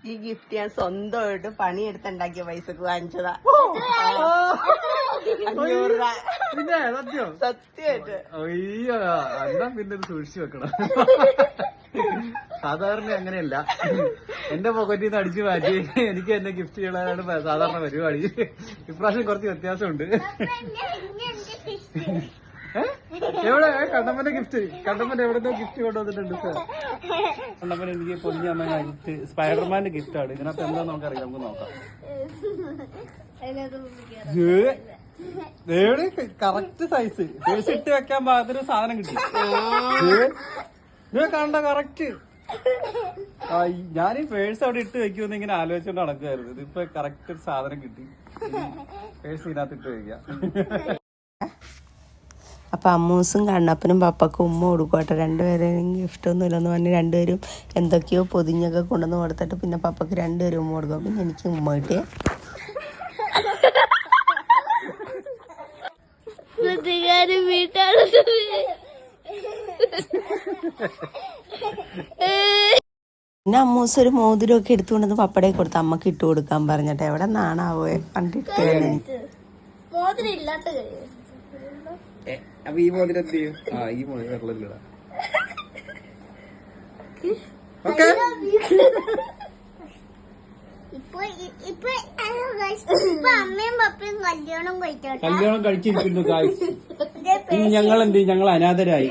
ഈ ഗിഫ്റ്റ് ഞാൻ സ്വന്തമായിട്ട് പണിയെടുത്തുണ്ടാക്കിയ പൈസക്ക് വാങ്ങിച്ചതാ. 500 രൂപ. പിന്നെ സത്യം സത്യമായിട്ട്. അയ്യോ എന്നാ പിന്നെ ഇത് സൂക്ഷിച്ചു വെക്കണം. സാധാരണ അങ്ങനെയല്ല, എന്റെ പോക്കറ്റിൽ നിന്ന് അടിച്ചു മാറ്റി എനിക്ക് എന്നെ ഗിഫ്റ്റ് ചെയ്യാനാണ് സാധാരണ പരിപാടി. ഇപ്രാവശ്യം കുറച്ച് വ്യത്യാസമുണ്ട്. എവിടെ കണ്ണമ്മന്റെ ഗിഫ്റ്റ്? കണ്ണമ്മൻ എവിടെന്നോ ഗിഫ്റ്റ് കൊണ്ടുവന്നിട്ടുണ്ട് സാർ. കണ്ണമ്മൻ എനിക്ക് പൊന്നിയമ്മ ഗിഫ്റ്റ് സ്പൈഡർമാന്റെ ഗിഫ്റ്റ് ആണ്. ഇതിനകത്ത് എന്താ നമുക്കറിയാം, നമുക്ക് നോക്കാം. കറക്റ്റ് സൈസ് പേഴ്സ് ഇട്ട് വെക്കാൻ പാകത്തിന് സാധനം കിട്ടി. കണ്ട കറക്റ്റ്. ഞാൻ ഈ പേഴ്സ് അവിടെ ഇട്ട് വെക്കുമെന്ന് ഇങ്ങനെ ആലോചിച്ചോണ്ട് നടക്കുമായിരുന്നു. ഇതിപ്പോ കറക്റ്റ് സാധനം കിട്ടി. പേഴ്സ് ഇതിനകത്ത് ഇട്ട് വെക്കാം. അപ്പൊ അമ്മൂസും കണ്ണപ്പനും പപ്പക്കും ഉമ്മ കൊടുക്കട്ടെ. രണ്ടുപേരെയും ഗിഫ്റ്റ് ഒന്നും ഇല്ലെന്ന് പറഞ്ഞ് രണ്ടുപേരും എന്തൊക്കെയോ പൊതിഞ്ഞൊക്കെ കൊണ്ടുവന്ന് കൊടുത്തിട്ട് പിന്നെ പപ്പക്ക് രണ്ടുപേരും ഉമ്മ കൊടുക്കും. പിന്നെ എനിക്ക് ഉമ്മ കിട്ടിയേ. പിന്നെ അമ്മൂസ് ഒരു മോതിരമൊക്കെ എടുത്തുകൊണ്ടെന്ന് പപ്പടെ കൊടുത്ത് അമ്മക്ക് ഇട്ട് കൊടുക്കാൻ പറഞ്ഞിട്ട് എവിടെ നാണാവോ കണ്ടിട്ട്. അപ്പൊ ഈ മോതിരം എന്ത് ചെയ്യും? ഈ മോതിരം വെള്ളമില്ലടാ. ഓക്കെ കല്യാണം കഴിച്ചിരിക്കുന്നു. ഞങ്ങൾ എന്ത് ചെയ്യും? ഞങ്ങൾ അനാഥരായി.